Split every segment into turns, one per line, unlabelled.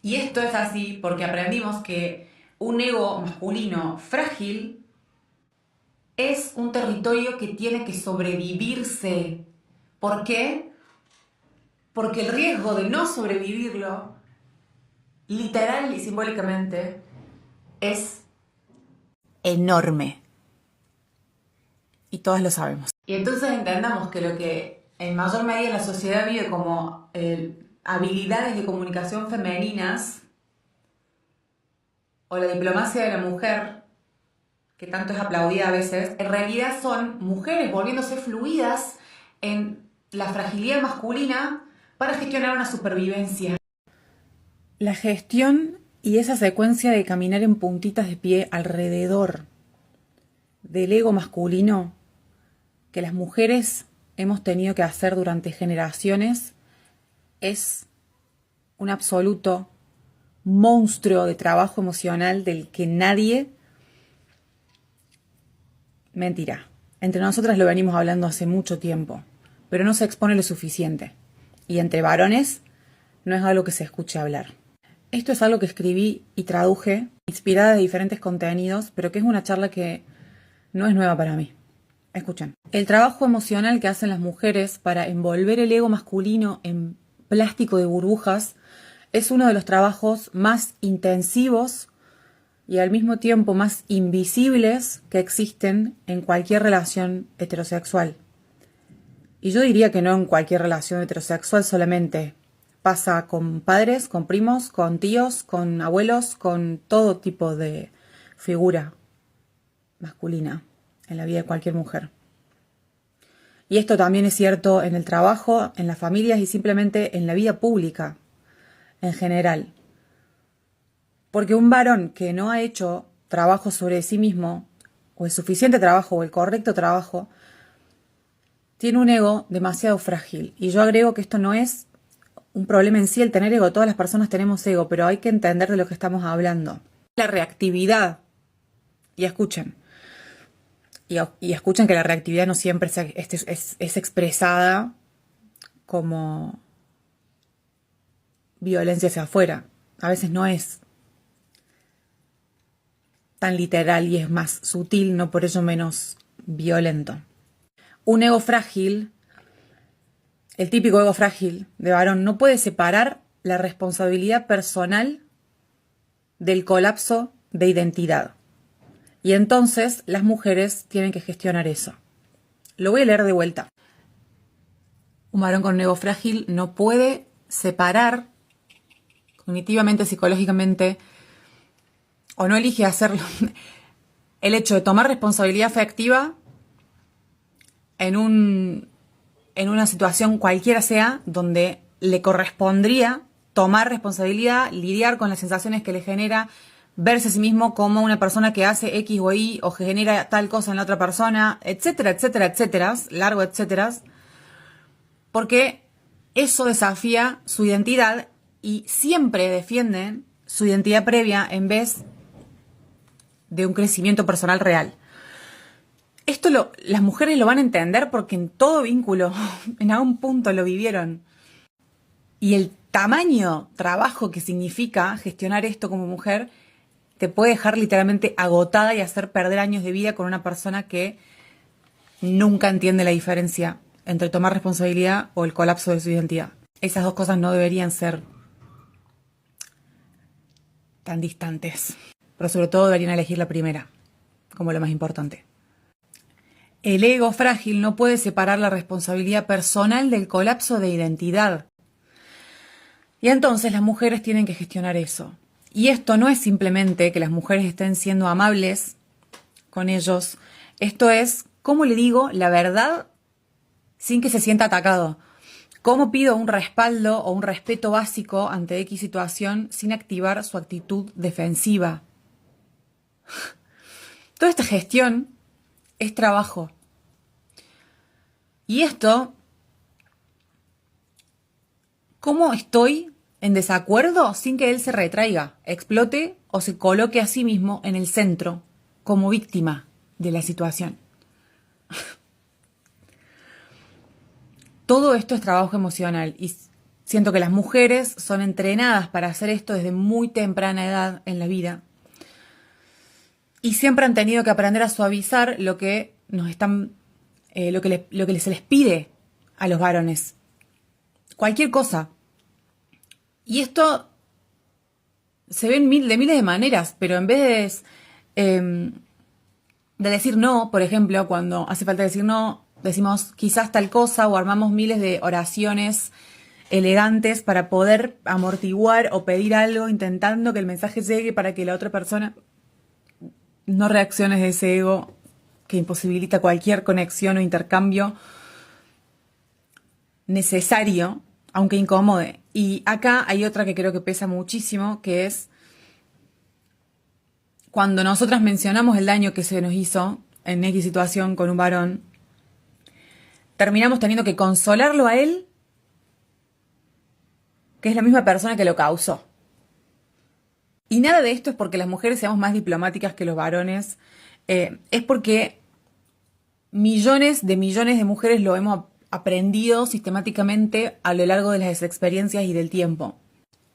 Y esto es así porque aprendimos que un ego masculino frágil es un territorio que tiene que sobrevivirse. ¿Por qué? Porque el riesgo de no sobrevivirlo, literal y simbólicamente, es enorme. Y todos lo sabemos. Y entonces entendamos que lo que en mayor medida la sociedad vive como habilidades de comunicación femeninas o la diplomacia de la mujer, que tanto es aplaudida a veces, en realidad son mujeres volviéndose fluidas en la fragilidad masculina para gestionar una supervivencia. La gestión y esa secuencia de caminar en puntitas de pie alrededor del ego masculino que las mujeres hemos tenido que hacer durante generaciones es un absoluto monstruo de trabajo emocional del que nadie... Mentira. Entre nosotras lo venimos hablando hace mucho tiempo, pero no se expone lo suficiente. Y entre varones no es algo que se escuche hablar. Esto es algo que escribí y traduje, inspirada de diferentes contenidos, pero que es una charla que no es nueva para mí. Escuchen. El trabajo emocional que hacen las mujeres para envolver el ego masculino en plástico de burbujas es uno de los trabajos más intensivos y al mismo tiempo más invisibles que existen en cualquier relación heterosexual. Y yo diría que no en cualquier relación heterosexual solamente. Pasa con padres, con primos, con tíos, con abuelos, con todo tipo de figura masculina en la vida de cualquier mujer. Y esto también es cierto en el trabajo, en las familias y simplemente en la vida pública en general. Porque un varón que no ha hecho trabajo sobre sí mismo, o el suficiente trabajo, o el correcto trabajo, tiene un ego demasiado frágil. Y yo agrego que esto no es un problema en sí el tener ego. Todas las personas tenemos ego, pero hay que entender de lo que estamos hablando. La reactividad. Y escuchen. Y escuchen que la reactividad no siempre es expresada como violencia hacia afuera. A veces no es tan literal y es más sutil, no por ello menos violento. Un ego frágil, el típico ego frágil de varón, no puede separar la responsabilidad personal del colapso de identidad. Y entonces las mujeres tienen que gestionar eso. Lo voy a leer de vuelta. Un varón con un ego frágil no puede separar cognitivamente, psicológicamente, o no elige hacerlo, el hecho de tomar responsabilidad afectiva en una situación cualquiera sea, donde le correspondría tomar responsabilidad, lidiar con las sensaciones que le genera, verse a sí mismo como una persona que hace X o Y o que genera tal cosa en la otra persona, etcétera, etcétera, etcétera, largo etcétera, porque eso desafía su identidad y siempre defienden su identidad previa en vez de un crecimiento personal real. Esto las mujeres lo van a entender porque en todo vínculo, en algún punto lo vivieron. Y el tamaño trabajo que significa gestionar esto como mujer te puede dejar literalmente agotada y hacer perder años de vida con una persona que nunca entiende la diferencia entre tomar responsabilidad o el colapso de su identidad. Esas dos cosas no deberían ser tan distantes, pero sobre todo deberían elegir la primera como lo más importante. El ego frágil no puede separar la responsabilidad personal del colapso de identidad. Y entonces las mujeres tienen que gestionar eso. Y esto no es simplemente que las mujeres estén siendo amables con ellos. Esto es, ¿cómo le digo la verdad sin que se sienta atacado? ¿Cómo pido un respaldo o un respeto básico ante X situación sin activar su actitud defensiva? Toda esta gestión es trabajo. Y esto, ¿cómo estoy en desacuerdo sin que él se retraiga, explote o se coloque a sí mismo en el centro como víctima de la situación? Todo esto es trabajo emocional y Siento que las mujeres son entrenadas para hacer esto desde muy temprana edad en la vida. Y siempre han tenido que aprender a suavizar lo que nos están, lo que se les pide a los varones. Cualquier cosa. Y esto se ve de miles de maneras, pero en vez de decir no, por ejemplo, cuando hace falta decir no, decimos quizás tal cosa o armamos miles de oraciones elegantes para poder amortiguar o pedir algo intentando que el mensaje llegue para que la otra persona no reaccione de ese ego que imposibilita cualquier conexión o intercambio necesario, aunque incomode. Y acá hay otra que creo que pesa muchísimo, que es cuando nosotras mencionamos el daño que se nos hizo en X situación con un varón, terminamos teniendo que consolarlo a él, que es la misma persona que lo causó. Y nada de esto es porque las mujeres seamos más diplomáticas que los varones, es porque millones de mujeres lo hemos aprendido sistemáticamente a lo largo de las experiencias y del tiempo,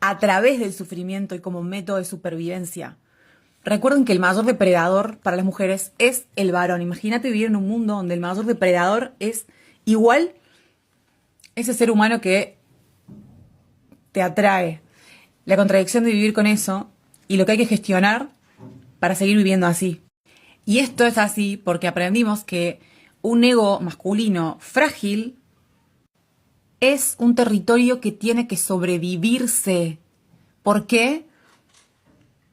a través del sufrimiento y como método de supervivencia. Recuerden que el mayor depredador para las mujeres es el varón. Imagínate vivir en un mundo donde el mayor depredador es igual ese ser humano que te atrae. La contradicción de vivir con eso y lo que hay que gestionar para seguir viviendo así. Y esto es así porque aprendimos que un ego masculino frágil es un territorio que tiene que sobrevivirse. ¿Por qué?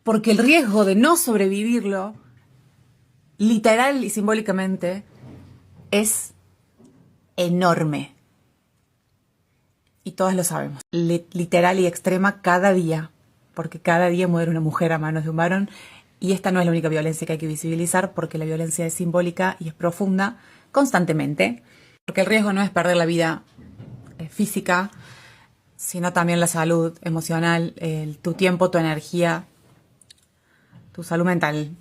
Porque el riesgo de no sobrevivirlo, literal y simbólicamente, es enorme. Y todas lo sabemos. Literal y extrema cada día. Porque cada día muere una mujer a manos de un varón. Y esta no es la única violencia que hay que visibilizar, porque la violencia es simbólica y es profunda constantemente. Porque el riesgo no es perder la vida física, sino también la salud emocional, tu tiempo, tu energía, tu salud mental.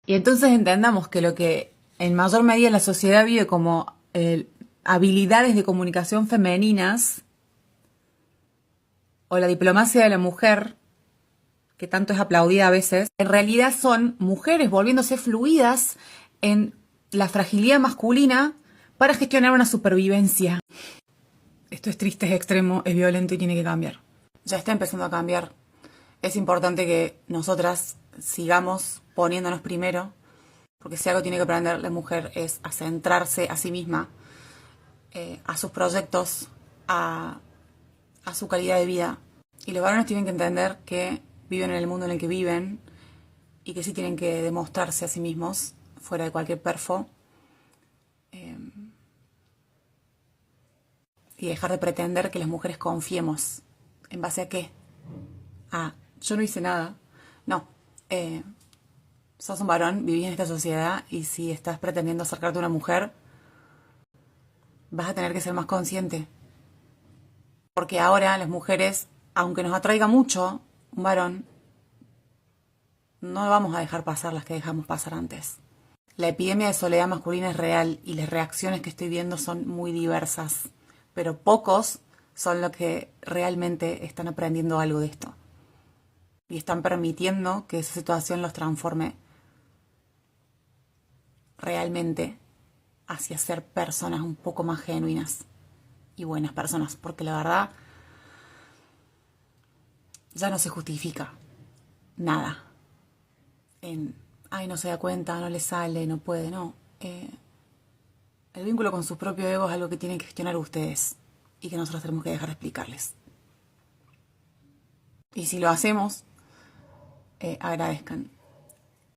Y entonces entendamos que lo que en mayor medida la sociedad vive como habilidades de comunicación femeninas o la diplomacia de la mujer, que tanto es aplaudida a veces, en realidad son mujeres volviéndose fluidas en la fragilidad masculina para gestionar una supervivencia. Esto es triste, es extremo, es violento y tiene que cambiar. Ya está empezando a cambiar. Es importante que nosotras sigamos poniéndonos primero, porque si algo tiene que aprender la mujer es a centrarse a sí misma, a sus proyectos, a su calidad de vida. Y los varones tienen que entender que viven en el mundo en el que viven y que sí tienen que demostrarse a sí mismos, fuera de cualquier perfo, y dejar de pretender que las mujeres confiemos. ¿En base a qué? Yo no hice nada. No. Sos un varón, vivís en esta sociedad y si estás pretendiendo acercarte a una mujer, vas a tener que ser más consciente. Porque ahora las mujeres, aunque nos atraiga mucho un varón, no vamos a dejar pasar las que dejamos pasar antes. La epidemia de soledad masculina es real y las reacciones que estoy viendo son muy diversas, pero pocos son los que realmente están aprendiendo algo de esto y están permitiendo que esa situación los transforme realmente hacia ser personas un poco más genuinas y buenas personas, porque la verdad ya no se justifica nada en no se da cuenta, no le sale, no puede, no. El vínculo con su propio ego es algo que tienen que gestionar ustedes y que nosotros tenemos que dejar de explicarles. Y si lo hacemos, agradezcan.